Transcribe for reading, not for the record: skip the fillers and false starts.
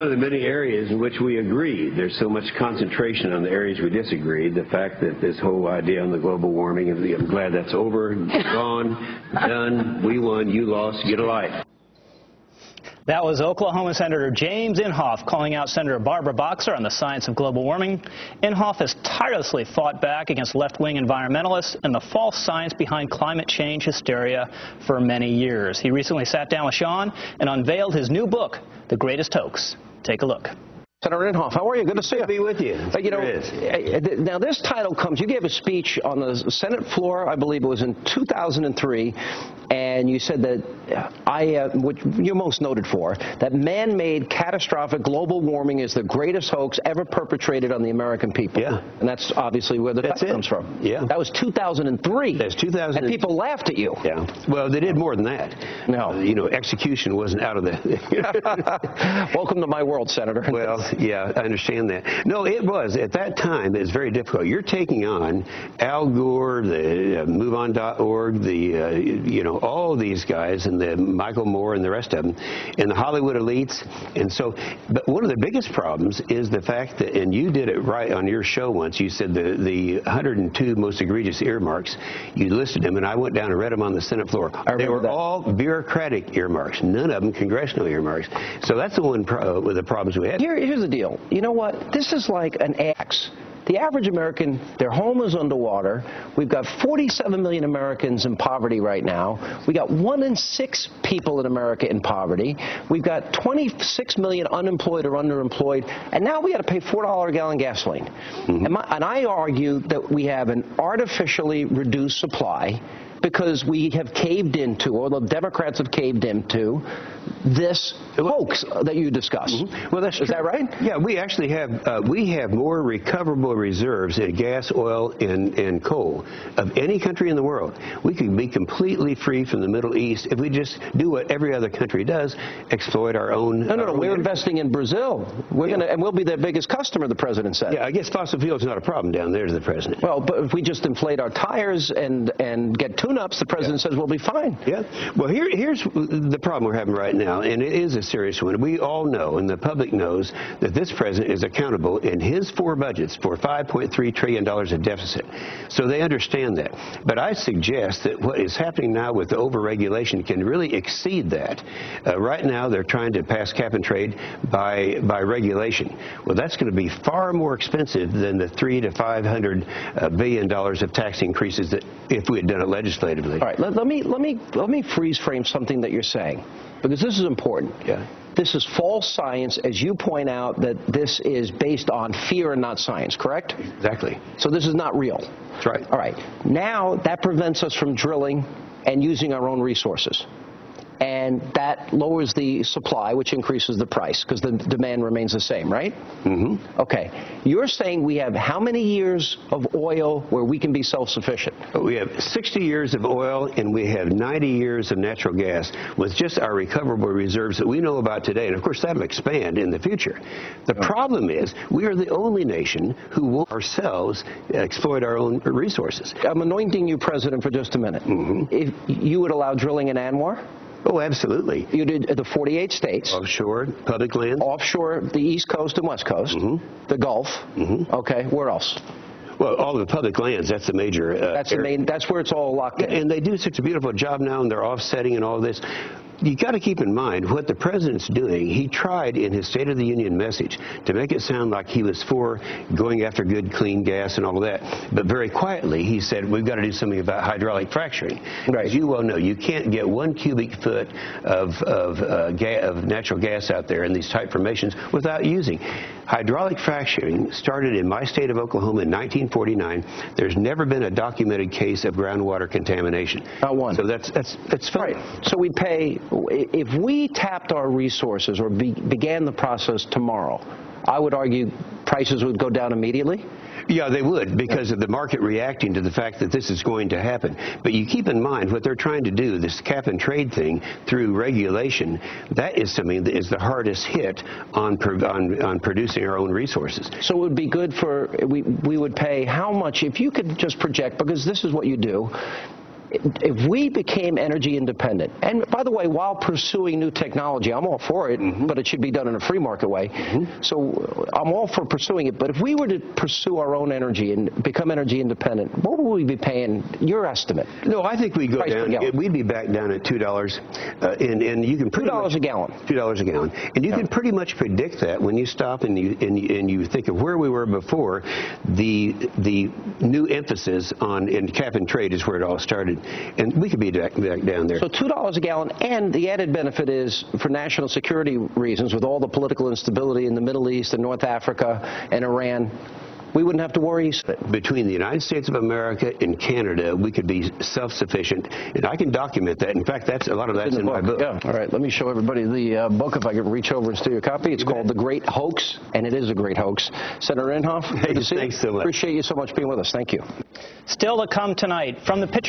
One of the many areas in which we agree. There's so much concentration on the areas we disagreed. The fact that this whole idea on the global warming, I'm glad that's over, gone, done, we won, you lost, get a life. That was Oklahoma Senator James Inhofe calling out Senator Barbara Boxer on the science of global warming. Inhofe has tirelessly fought back against left-wing environmentalists and the false science behind climate change hysteria for many years. He recently sat down with Sean and unveiled his new book, The Greatest Hoax. Take a look. Senator Inhofe, how are you? Good to see you. Good to be with you. Now this title comes, you gave a speech on the Senate floor, I believe it was in 2003, and you said that which you're most noted for, that man-made catastrophic global warming is the greatest hoax ever perpetrated on the American people. Yeah. And that's obviously where the title comes from. Yeah. That was 2003. That's 2000. And people laughed at you. Yeah. Well, they did more than that. No. Execution wasn't out of the... Welcome to my world, Senator. Well, yeah, I understand that. No, it was. At that time, it was very difficult. You're taking on Al Gore, the MoveOn.org, the, all these guys, and the Michael Moore and the rest of them, and the Hollywood elites. And so, but one of the biggest problems is the fact that, and you did it right on your show once, you said the 102 most egregious earmarks, you listed them, and I went down and read them on the Senate floor. They were all bureaucratic earmarks, none of them congressional earmarks. So that's the one with the problems we had. Here's the deal. You know what? This is like an axe. The average American, their home is underwater. We've got 47 million Americans in poverty right now. We got 1 in 6 people in America in poverty. We've got 26 million unemployed or underemployed. And now we got to pay $4 a gallon gasoline. Mm-hmm. And I argue that we have an artificially reduced supply because we have caved into, or the Democrats have caved into, this hoax that you discuss. Mm-hmm. Well, that's Is that right? Yeah, we actually have more recoverable reserves in gas, oil, and coal of any country in the world. We could be completely free from the Middle East if we just do what every other country does, exploit our own. No. We're investing in Brazil. And we'll be their biggest customer, the president said. Yeah, I guess fossil fuels is not a problem down there to the president. Well, but if we just inflate our tires and get tune-ups, the president says we'll be fine. Yeah. Well, here's the problem we're having right now, and it is a serious one. We all know, and the public knows, that this president is accountable in his 4 budgets for $5.3 trillion of deficit. So they understand that. But I suggest that what is happening now with the overregulation can really exceed that. Right now, they're trying to pass cap and trade by regulation. Well, that's going to be far more expensive than the $300 to $500 billion of tax increases that if we had done it legislatively. All right, let me freeze frame something that you're saying, because this is important. Yeah. This is false science, as you point out, that this is based on fear and not science, correct? Exactly. So this is not real. That's right. All right. Now that prevents us from drilling and using our own resources. And that lowers the supply, which increases the price, because the demand remains the same, right? Mm-hmm. Okay. You're saying we have how many years of oil where we can be self-sufficient? We have 60 years of oil, and we have 90 years of natural gas with just our recoverable reserves that we know about today. And, of course, that'll expand in the future. The problem is we are the only nation who will ourselves exploit our own resources. I'm anointing you president for just a minute. Mm-hmm. If you would allow drilling in Anwar? Oh, absolutely. You did the 48 states. Offshore, public land. Offshore, the East Coast and West Coast. Mm-hmm. The Gulf. Mm-hmm. Okay, where else? Well, all the public lands, that's the major That's the main, that's where it's all locked in. And they do such a beautiful job now, and they're offsetting and all this. You got to keep in mind what the president's doing. He tried in his State of the Union message to make it sound like he was for going after good, clean gas and all of that. But very quietly, he said, we've got to do something about hydraulic fracturing. Right. As you well know, you can't get 1 cubic foot of natural gas out there in these tight formations without using. Hydraulic fracturing started in my state of Oklahoma in 1949. There's never been a documented case of groundwater contamination. Not one. So that's fine. Right. So we'd pay, if we tapped our resources or began the process tomorrow, I would argue prices would go down immediately. Yeah, they would, because of the market reacting to the fact that this is going to happen. But you keep in mind what they're trying to do, this cap and trade thing through regulation, that is something that is the hardest hit on producing our own resources. So it would be good for, we would pay how much, if you could just project, because this is what you do, If we became energy independent, and by the way, while pursuing new technology, I'm all for it, but it should be done in a free market way. So I'm all for pursuing it. But if we were to pursue our own energy and become energy independent, what would we be paying? Your estimate? No, I think we'd go down. We'd be back down at $2, and you can pretty $2 a gallon. $2 a gallon, and you can pretty much predict that when you stop and you think of where we were before. The new emphasis on cap and trade is where it all started, and we could be back down there. So $2 a gallon, and the added benefit is for national security reasons, with all the political instability in the Middle East and North Africa and Iran, we wouldn't have to worry. Between the United States of America and Canada, we could be self-sufficient, and I can document that. In fact, a lot of that's in my book. Yeah. All right, let me show everybody the book, if I can reach over and steal your copy. It's called The Great Hoax, and it is a great hoax. Senator Inhofe, good to see you. Thanks so much. Appreciate you so much being with us. Thank you. Still to come tonight, from the pictures